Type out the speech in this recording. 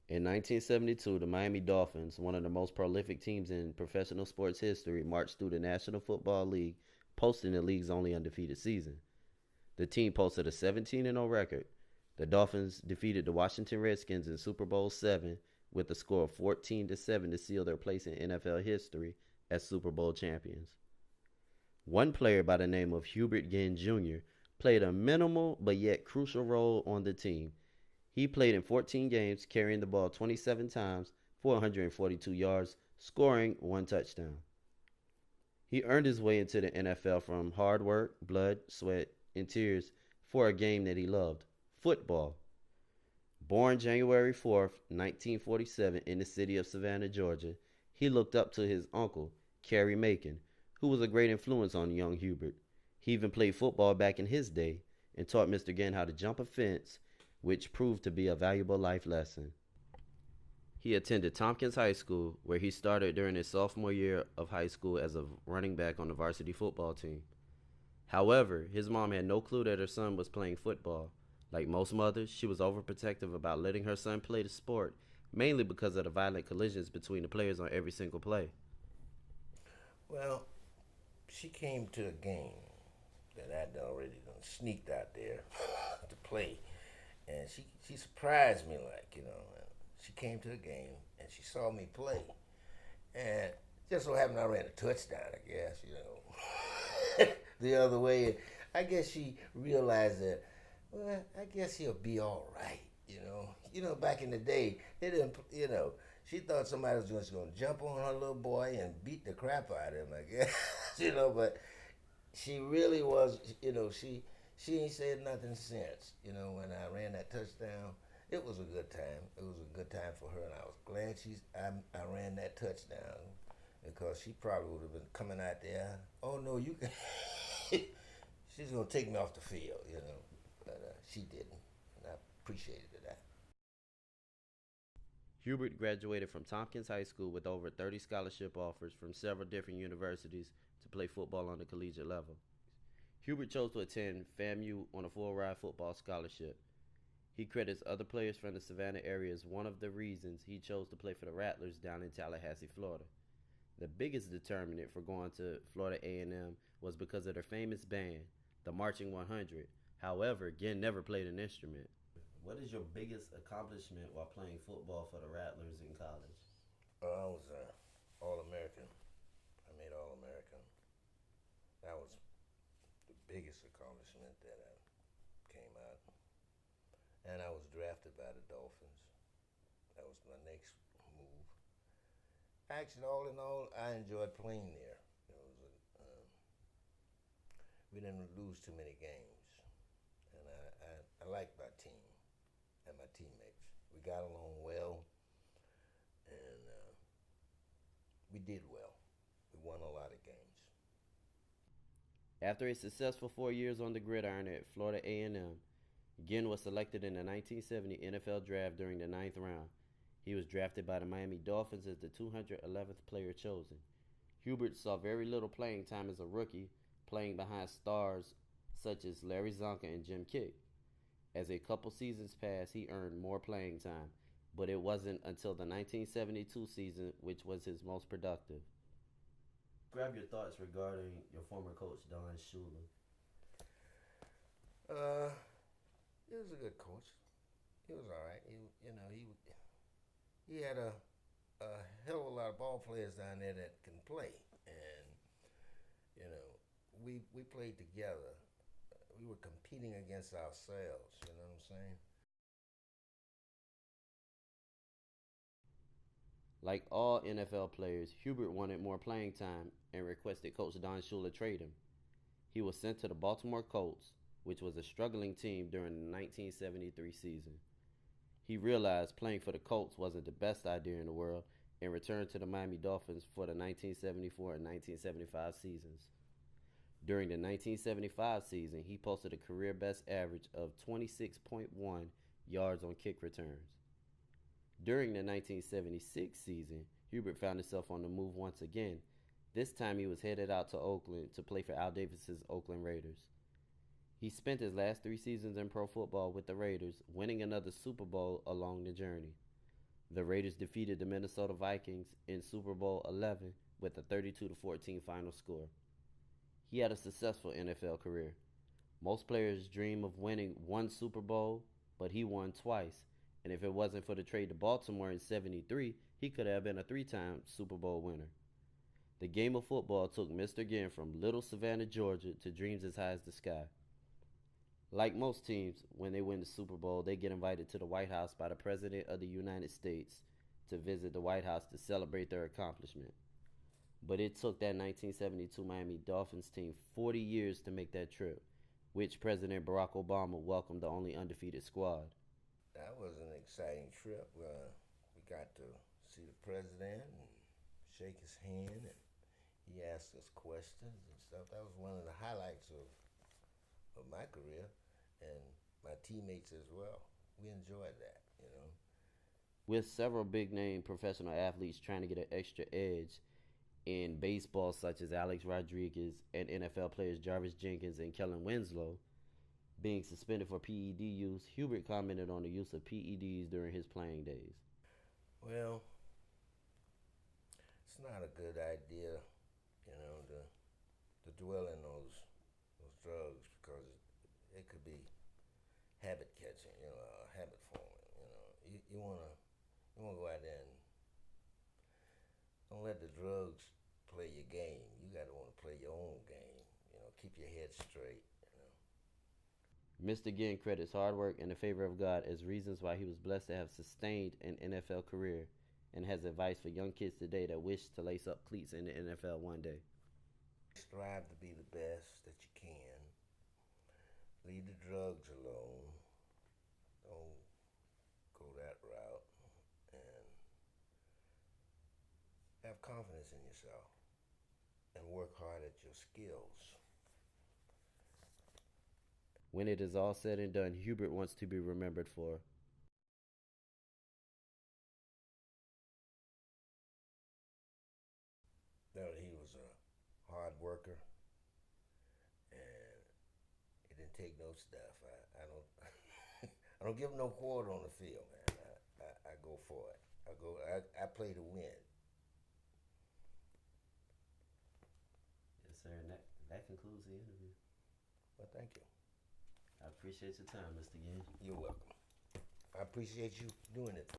In 1972, the Miami Dolphins, one of the most prolific teams in professional sports history, marched through the National Football League, posting the league's only undefeated season. The team posted a 17-0 record. The Dolphins defeated the Washington Redskins in Super Bowl VII with a score of 14-7 to seal their place in NFL history as Super Bowl champions. One player by the name of Hubert Ginn Jr. played a minimal but yet crucial role on the team. He played in 14 games, carrying the ball 27 times for 142 yards, scoring one touchdown. He earned his way into the NFL from hard work, blood, sweat, and tears for a game that he loved, football. Born January 4th, 1947 in the city of Savannah, Georgia, he looked up to his uncle, Kerry Macon, who was a great influence on young Hubert. He even played football back in his day and taught Mr. Ginn how to jump a fence, which proved to be a valuable life lesson. He attended Tompkins High School, where he started during his sophomore year of high school as a running back on the varsity football team. However, his mom had no clue that her son was playing football. Like most mothers, she was overprotective about letting her son play the sport, mainly because of the violent collisions between the players on every single play. Well, she came to a game that I'd already done sneaked out there to play. And she surprised me, she came to a game and she saw me play. And just so happened I ran a touchdown, I guess, the other way. I guess she realized that, well, I guess he'll be all right, back in the day, they didn't, she thought somebody was just going to jump on her little boy and beat the crap out of him, I guess, but she really was, she ain't said nothing since, when I ran that touchdown. It was a good time. It was a good time for her, and I was glad I ran that touchdown, because she probably would have been coming out there, oh no, you can, she's going to take me off the field, but she didn't, and I appreciated that. Hubert graduated from Tompkins High School with over 30 scholarship offers from several different universities to play football on the collegiate level. Hubert chose to attend FAMU on a full-ride football scholarship. He credits other players from the Savannah area as one of the reasons he chose to play for the Rattlers down in Tallahassee, Florida. The biggest determinant for going to Florida A&M was because of their famous band, the Marching 100. However, Ginn never played an instrument. What is your biggest accomplishment while playing football for the Rattlers in college? I was All-American. I made All-American. That was the biggest accomplishment that I came out. And I was drafted by the Dolphins. That was my next move. Actually, all in all, I enjoyed playing there. We didn't lose too many games. And I liked my team and my teammates. We got along well, and we did well. We won a lot of games. After a successful 4 years on the gridiron at Florida A&M, Ginn was selected in the 1970 NFL Draft during the 9th round. He was drafted by the Miami Dolphins as the 211th player chosen. Hubert saw very little playing time as a rookie, playing behind stars such as Larry Zonka and Jim Kick. As a couple seasons passed, he earned more playing time, but it wasn't until the 1972 season, which was his most productive. Grab your thoughts regarding your former coach, Don Shula. He was a good coach. He was all right. He had a hell of a lot of ball players down there that can play, and we played together. We were competing against ourselves. You know what I'm saying? Like all NFL players, Hubert wanted more playing time and requested Coach Don Shula trade him. He was sent to the Baltimore Colts, which was a struggling team during the 1973 season. He realized playing for the Colts wasn't the best idea in the world and returned to the Miami Dolphins for the 1974 and 1975 seasons. During the 1975 season, he posted a career best average of 26.1 yards on kick returns. During the 1976 season, Hubert found himself on the move once again. This time he was headed out to Oakland to play for Al Davis's Oakland Raiders. He spent his last 3 seasons in pro football with the Raiders, winning another Super Bowl along the journey. The Raiders defeated the Minnesota Vikings in Super Bowl 11 with a 32-14 final score. He had a successful NFL career. Most players dream of winning one Super Bowl, but he won twice. And if it wasn't for the trade to Baltimore in '73, he could have been a 3-time Super Bowl winner. The game of football took Mr. Ginn from little Savannah, Georgia to dreams as high as the sky. Like most teams, when they win the Super Bowl, they get invited to the White House by the President of the United States to visit the White House to celebrate their accomplishment. But it took that 1972 Miami Dolphins team 40 years to make that trip, which President Barack Obama welcomed the only undefeated squad. That was an exciting trip. We got to see the president and shake his hand, and he asked us questions and stuff. That was one of the highlights of my career, and my teammates as well. We enjoyed that. With several big name professional athletes trying to get an extra edge in baseball, such as Alex Rodriguez, and NFL players Jarvis Jenkins and Kellen Winslow being suspended for PED use, Hubert commented on the use of PEDs during his playing days. Well, it's not a good idea, to dwell in those drugs, because it could be habit catching, habit forming. You wanna go out there and don't let the drugs play your game. You gotta want to play your own game. Keep your head straight. Mr. Ginn credits hard work and the favor of God as reasons why he was blessed to have sustained an NFL career, and has advice for young kids today that wish to lace up cleats in the NFL one day. Strive to be the best that you can. Leave the drugs alone. Don't go that route. And have confidence in yourself. And work hard at your skills. When it is all said and done, Hubert wants to be remembered for that he was a hard worker, and he didn't take no stuff. I don't I don't give him no quarter on the field, man. I go for it. I play to win. Yes, sir. And that concludes the interview. Well, thank you. I appreciate your time, Mr. Ginn. You're welcome. I appreciate you doing it.